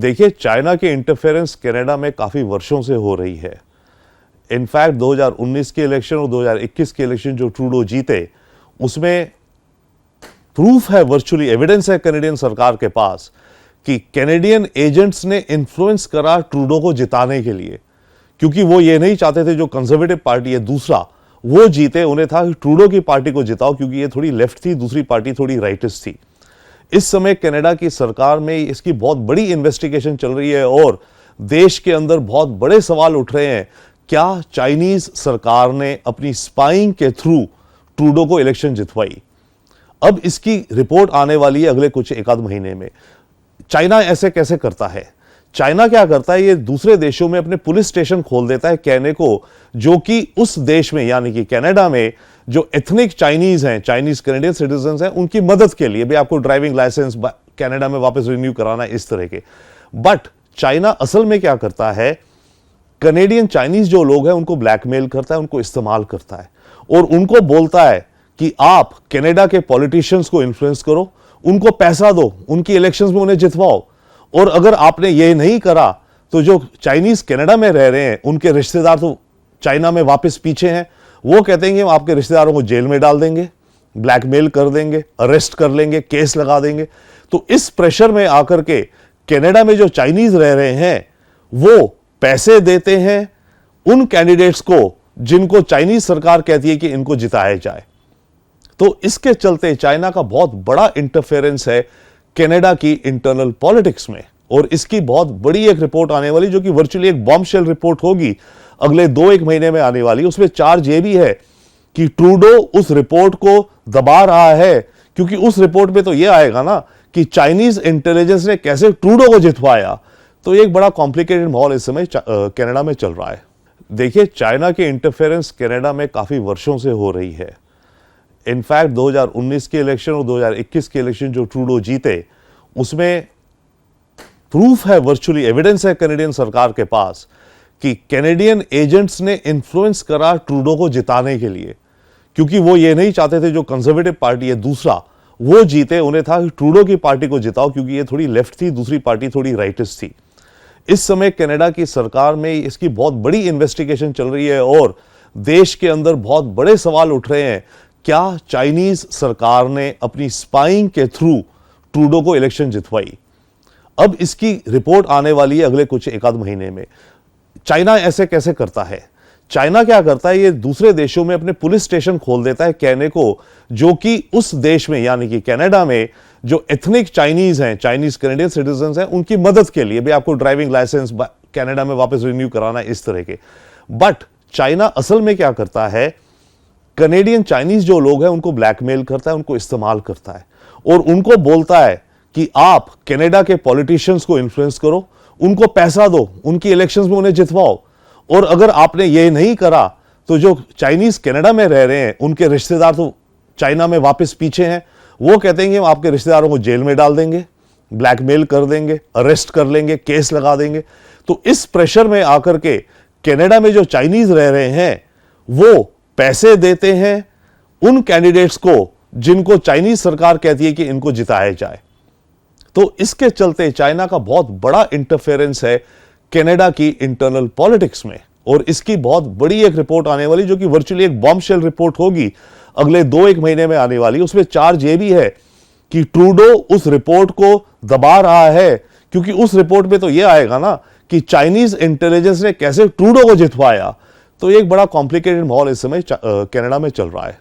देखिए, चाइना की interference Canada में काफी वर्षों से हो रही है। इनफैक्ट 2019 के इलेक्शन और 2021 के इलेक्शन जो ट्रूडो जीते, उसमें प्रूफ है, वर्चुअली एविडेंस है कनाडियन सरकार के पास कि कैनेडियन एजेंट्स ने इन्फ्लुएंस करा ट्रूडो को जिताने के लिए, क्योंकि वो ये नहीं चाहते थे जो कंजर्वेटिव पार्टी है दूसरा वो जीते। उन्हें था कि ट्रूडो की पार्टी को जिताओ, क्योंकि ये थोड़ी लेफ्ट थी, दूसरी पार्टी थोड़ी राइटिस्ट थी। इस समय कनाडा की सरकार में इसकी बहुत बड़ी इन्वेस्टिगेशन चल रही है और देश के अंदर बहुत बड़े सवाल उठ रहे हैं। क्या चाइनीज सरकार ने अपनी स्पाइंग के थ्रू ट्रूडो को इलेक्शन जितवाई? अब इसकी रिपोर्ट आने वाली है अगले कुछ एक आध महीने में। चाइना ऐसे कैसे करता है? चाइना क्या करता है, ये दूसरे देशों में अपने पुलिस स्टेशन खोल देता है कहने को, जो कि उस देश में यानी कि कनाडा में जो एथनिक चाइनीज हैं, चाइनीज कैनेडियन सिटीजन हैं, उनकी मदद के लिए भी आपको ड्राइविंग लाइसेंस कनाडा में वापस रिन्यू कराना, इस तरह के। बट चाइना असल में क्या करता है, कनेडियन चाइनीज जो लोग हैं उनको ब्लैकमेल करता है, उनको इस्तेमाल करता है और उनको बोलता है कि आप कनाडा के पॉलिटिशियंस को इन्फ्लुएंस करो, उनको पैसा दो, उनकी इलेक्शंस में उन्हें जितवाओ, और अगर आपने ये नहीं करा तो जो चाइनीज कनाडा में रह रहे हैं उनके रिश्तेदार तो चाइना में वापस पीछे हैं, वो कहते हैं कि हम आपके रिश्तेदारों को जेल में डाल देंगे, ब्लैकमेल कर देंगे, अरेस्ट कर लेंगे, केस लगा देंगे। तो इस प्रेशर में आकर के कनाडा में जो चाइनीज रह रहे हैं वो पैसे देते हैं उन कैंडिडेट्स को जिनको चाइनीज सरकार कहती है कि इनको जिताया जाए। तो इसके चलते चाइना का बहुत बड़ा इंटरफेरेंस है कनाडा की इंटरनल पॉलिटिक्स में, और इसकी बहुत बड़ी एक रिपोर्ट आने वाली, जो कि वर्चुअली एक बॉम्बशेल रिपोर्ट होगी अगले 2-1 महीने में आने वाली। उसमें चार्ज ये भी है कि ट्रूडो उस रिपोर्ट को दबा रहा है, क्योंकि उस रिपोर्ट में तो ये आएगा ना कि चाइनीज इंटेलिजेंस ने कैसे ट्रूडो को जितवाया। तो एक बड़ा कॉम्प्लिकेटेड माहौल इस समय कनाडा में चल रहा है। देखिए, चाइना की इंटरफेरेंस कनाडा में काफी वर्षों से हो रही है। इनफैक्ट 2019 के इलेक्शन और 2021 के इलेक्शन जो ट्रूडो जीते, उसमें प्रूफ है, वर्चुअली एविडेंस है कनाडियन सरकार के पास कि कैनेडियन एजेंट्स ने इन्फ्लुएंस करा ट्रूडो को जिताने के लिए, क्योंकि वो ये नहीं चाहते थे जो कंजर्वेटिव पार्टी है दूसरा वो जीते। उन्हें था कि ट्रूडो की पार्टी को जिताओ, क्योंकि ये थोड़ी लेफ्ट थी, दूसरी पार्टी थोड़ी राइटिस्ट थी। इस समय कनाडा की सरकार में इसकी बहुत बड़ी इन्वेस्टिगेशन चल रही है और देश के अंदर बहुत बड़े सवाल उठ रहे हैं। क्या चाइनीज सरकार ने अपनी स्पाइंग के थ्रू ट्रूडो को इलेक्शन जितवाई? अब इसकी रिपोर्ट आने वाली है अगले कुछ एक आध महीने में। चाइना ऐसे कैसे करता है? चाइना क्या करता है, ये दूसरे देशों में अपने पुलिस स्टेशन खोल देता है कहने को, जो कि उस देश में यानी कि कनाडा में जो एथनिक चाइनीज हैं, चाइनीज कैनेडियन सिटीजन हैं, उनकी मदद के लिए भी आपको ड्राइविंग लाइसेंस कनाडा में वापस रिन्यू कराना, इस तरह के। बट चाइना असल में क्या करता है, कनेडियन चाइनीज जो लोग हैं उनको ब्लैकमेल करता है, उनको इस्तेमाल करता है और उनको बोलता है कि आप कनाडा के पॉलिटिशियंस को इन्फ्लुएंस करो, उनको पैसा दो, उनकी इलेक्शंस में उन्हें जितवाओ, और अगर आपने ये नहीं करा तो जो चाइनीज कनाडा में रह रहे हैं उनके रिश्तेदार तो चाइना में वापस पीछे हैं, वो कहते हैं कि हम आपके रिश्तेदारों को जेल में डाल देंगे, ब्लैकमेल कर देंगे, अरेस्ट कर लेंगे, केस लगा देंगे। तो इस प्रेशर में आकर के कनाडा में जो चाइनीज रह रहे हैं वो पैसे देते हैं उन कैंडिडेट्स को जिनको चाइनीज सरकार कहती है कि इनको जिताया जाए। तो इसके चलते चाइना का बहुत बड़ा इंटरफेरेंस है कनाडा की इंटरनल पॉलिटिक्स में, और इसकी बहुत बड़ी एक रिपोर्ट आने वाली, जो कि वर्चुअली एक बॉम्बशेल रिपोर्ट होगी अगले 2-1 महीने में आने वाली। उसमें चार्ज ये भी है कि ट्रूडो उस रिपोर्ट को दबा रहा है, क्योंकि उस रिपोर्ट में तो ये आएगा ना कि चाइनीज इंटेलिजेंस ने कैसे ट्रूडो को जितवाया। तो एक बड़ा कॉम्प्लिकेटेड माहौल इस समय कनाडा में चल रहा है।